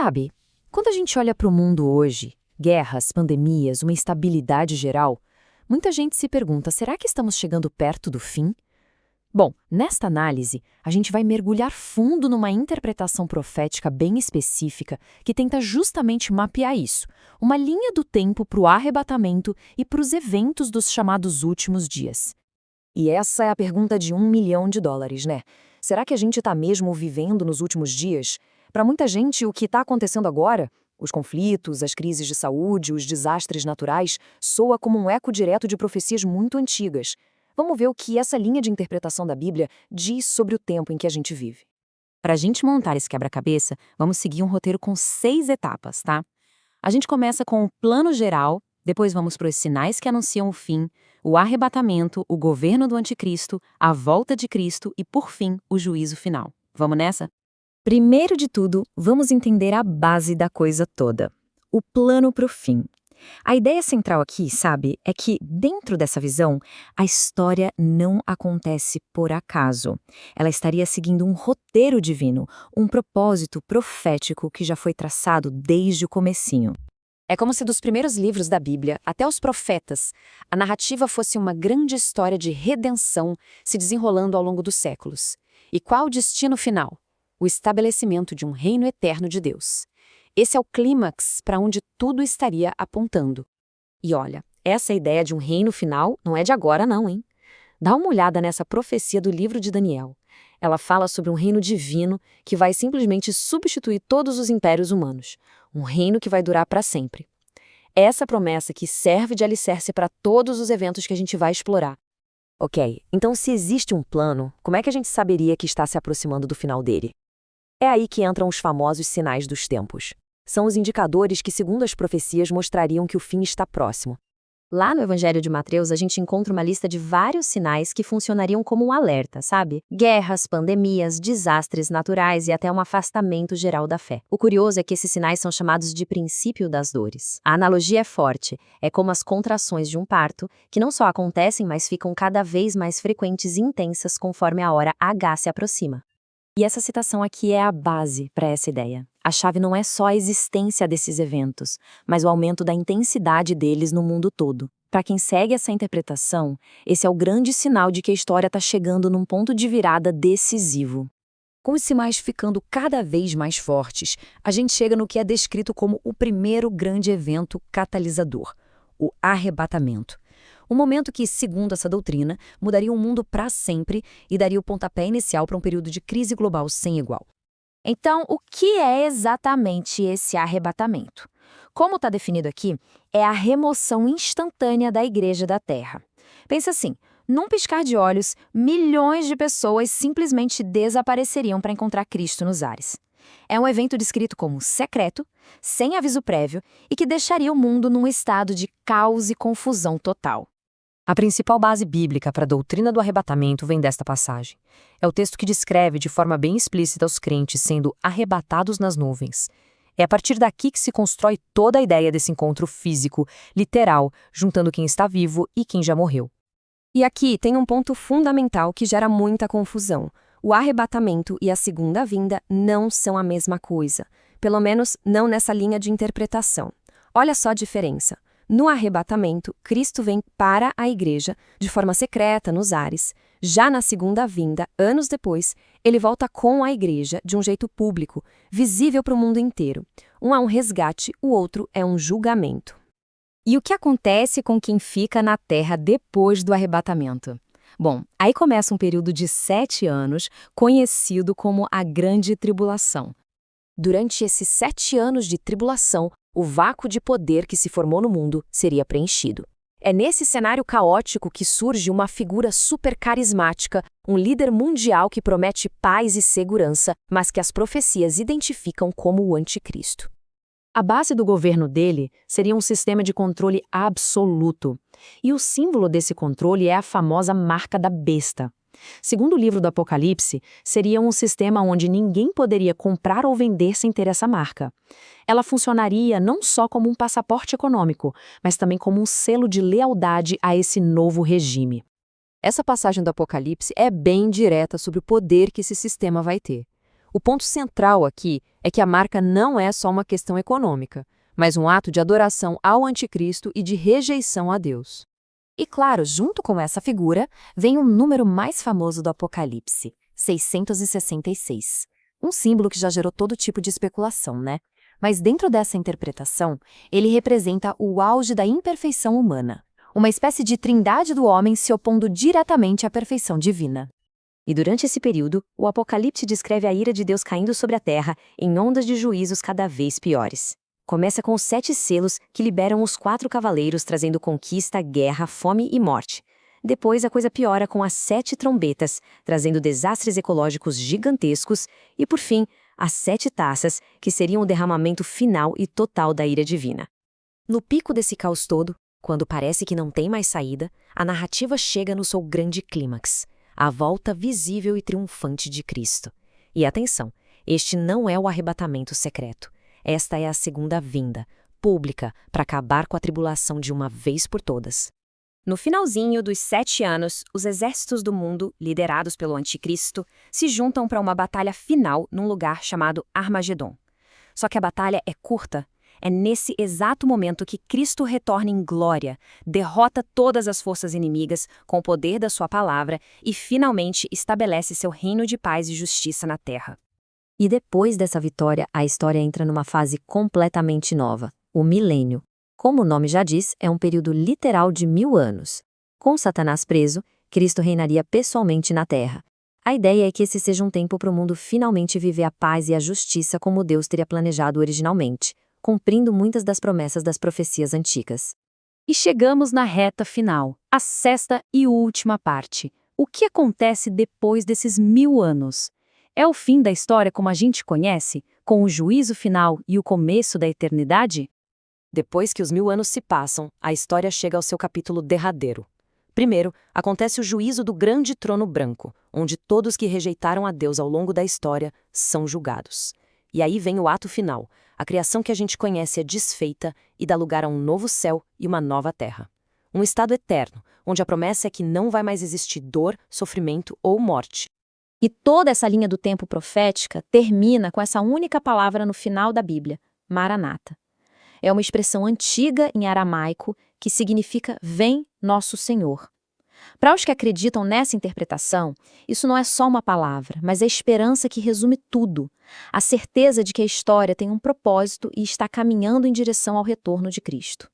Sabe, quando a gente olha para o mundo hoje, guerras, pandemias, uma instabilidade geral, muita gente se pergunta, será que estamos chegando perto do fim? Bom, nesta análise, a gente vai mergulhar fundo numa interpretação profética bem específica que tenta justamente mapear isso, uma linha do tempo para o arrebatamento e para os eventos dos chamados últimos dias. E essa é a pergunta de US$ 1 milhão, né? Será que a gente está mesmo vivendo nos últimos dias? Para muita gente, o que está acontecendo agora, os conflitos, as crises de saúde, os desastres naturais, soa como um eco direto de profecias muito antigas. Vamos ver o que essa linha de interpretação da Bíblia diz sobre o tempo em que a gente vive. Para a gente montar esse quebra-cabeça, vamos seguir um roteiro com 6 etapas, tá? A gente começa com o plano geral, depois vamos para os sinais que anunciam o fim, o arrebatamento, o governo do anticristo, a volta de Cristo e, por fim, o juízo final. Vamos nessa? Primeiro de tudo, vamos entender a base da coisa toda, o plano para o fim. A ideia central aqui, sabe, é que, dentro dessa visão, a história não acontece por acaso. Ela estaria seguindo um roteiro divino, um propósito profético que já foi traçado desde o comecinho. É como se dos primeiros livros da Bíblia até os profetas, a narrativa fosse uma grande história de redenção se desenrolando ao longo dos séculos. E qual o destino final? O estabelecimento de um reino eterno de Deus. Esse é o clímax para onde tudo estaria apontando. E olha, essa ideia de um reino final não é de agora não, hein? Dá uma olhada nessa profecia do livro de Daniel. Ela fala sobre um reino divino que vai simplesmente substituir todos os impérios humanos. Um reino que vai durar para sempre. Essa promessa que serve de alicerce para todos os eventos que a gente vai explorar. Ok, então se existe um plano, como é que a gente saberia que está se aproximando do final dele? É aí que entram os famosos sinais dos tempos. São os indicadores que, segundo as profecias, mostrariam que o fim está próximo. Lá no Evangelho de Mateus, a gente encontra uma lista de vários sinais que funcionariam como um alerta, sabe? Guerras, pandemias, desastres naturais e até um afastamento geral da fé. O curioso é que esses sinais são chamados de princípio das dores. A analogia é forte, é como as contrações de um parto, que não só acontecem, mas ficam cada vez mais frequentes e intensas conforme a hora H se aproxima. E essa citação aqui é a base para essa ideia. A chave não é só a existência desses eventos, mas o aumento da intensidade deles no mundo todo. Para quem segue essa interpretação, esse é o grande sinal de que a história está chegando num ponto de virada decisivo. Com os sinais ficando cada vez mais fortes, a gente chega no que é descrito como o primeiro grande evento catalisador, o arrebatamento. Um momento que, segundo essa doutrina, mudaria o mundo para sempre e daria o pontapé inicial para um período de crise global sem igual. Então, o que é exatamente esse arrebatamento? Como está definido aqui, é a remoção instantânea da igreja da Terra. Pensa assim, num piscar de olhos, milhões de pessoas simplesmente desapareceriam para encontrar Cristo nos ares. É um evento descrito como secreto, sem aviso prévio e que deixaria o mundo num estado de caos e confusão total. A principal base bíblica para a doutrina do arrebatamento vem desta passagem. É o texto que descreve de forma bem explícita os crentes sendo arrebatados nas nuvens. É a partir daqui que se constrói toda a ideia desse encontro físico, literal, juntando quem está vivo e quem já morreu. E aqui tem um ponto fundamental que gera muita confusão. O arrebatamento e a segunda vinda não são a mesma coisa. Pelo menos não nessa linha de interpretação. Olha só a diferença. No arrebatamento, Cristo vem para a igreja, de forma secreta, nos ares. Já na segunda vinda, anos depois, ele volta com a igreja, de um jeito público, visível para o mundo inteiro. Um é um resgate, o outro é um julgamento. E o que acontece com quem fica na terra depois do arrebatamento? Bom, aí começa um período de 7 anos, conhecido como a Grande Tribulação. Durante esses 7 anos de tribulação, o vácuo de poder que se formou no mundo seria preenchido. É nesse cenário caótico que surge uma figura super carismática, um líder mundial que promete paz e segurança, mas que as profecias identificam como o anticristo. A base do governo dele seria um sistema de controle absoluto. E o símbolo desse controle é a famosa marca da besta. Segundo o livro do Apocalipse, seria um sistema onde ninguém poderia comprar ou vender sem ter essa marca. Ela funcionaria não só como um passaporte econômico, mas também como um selo de lealdade a esse novo regime. Essa passagem do Apocalipse é bem direta sobre o poder que esse sistema vai ter. O ponto central aqui é que a marca não é só uma questão econômica, mas um ato de adoração ao anticristo e de rejeição a Deus. E claro, junto com essa figura, vem o número mais famoso do Apocalipse, 666. Um símbolo que já gerou todo tipo de especulação, né? Mas dentro dessa interpretação, ele representa o auge da imperfeição humana, uma espécie de trindade do homem se opondo diretamente à perfeição divina. E durante esse período, o Apocalipse descreve a ira de Deus caindo sobre a terra em ondas de juízos cada vez piores. Começa com os 7 selos que liberam os 4 cavaleiros, trazendo conquista, guerra, fome e morte. Depois a coisa piora com as 7 trombetas, trazendo desastres ecológicos gigantescos. E por fim, as 7 taças, que seriam o derramamento final e total da ira divina. No pico desse caos todo, quando parece que não tem mais saída, a narrativa chega no seu grande clímax, a volta visível e triunfante de Cristo. E atenção, este não é o arrebatamento secreto. Esta é a segunda vinda, pública, para acabar com a tribulação de uma vez por todas. No finalzinho dos 7 anos, os exércitos do mundo, liderados pelo Anticristo, se juntam para uma batalha final num lugar chamado Armagedon. Só que a batalha é curta. É nesse exato momento que Cristo retorna em glória, derrota todas as forças inimigas com o poder da sua palavra e finalmente estabelece seu reino de paz e justiça na terra. E depois dessa vitória, a história entra numa fase completamente nova, o milênio. Como o nome já diz, é um período literal de 1000 anos. Com Satanás preso, Cristo reinaria pessoalmente na Terra. A ideia é que esse seja um tempo para o mundo finalmente viver a paz e a justiça como Deus teria planejado originalmente, cumprindo muitas das promessas das profecias antigas. E chegamos na reta final, a sexta e última parte. O que acontece depois desses 1000 anos? É o fim da história como a gente conhece, com o juízo final e o começo da eternidade? Depois que os 1000 anos se passam, a história chega ao seu capítulo derradeiro. Primeiro, acontece o juízo do grande trono branco, onde todos que rejeitaram a Deus ao longo da história são julgados. E aí vem o ato final. A criação que a gente conhece é desfeita e dá lugar a um novo céu e uma nova terra. Um estado eterno, onde a promessa é que não vai mais existir dor, sofrimento ou morte. E toda essa linha do tempo profética termina com essa única palavra no final da Bíblia, Maranata. É uma expressão antiga em aramaico que significa Vem Nosso Senhor. Para os que acreditam nessa interpretação, isso não é só uma palavra, mas é a esperança que resume tudo. A certeza de que a história tem um propósito e está caminhando em direção ao retorno de Cristo.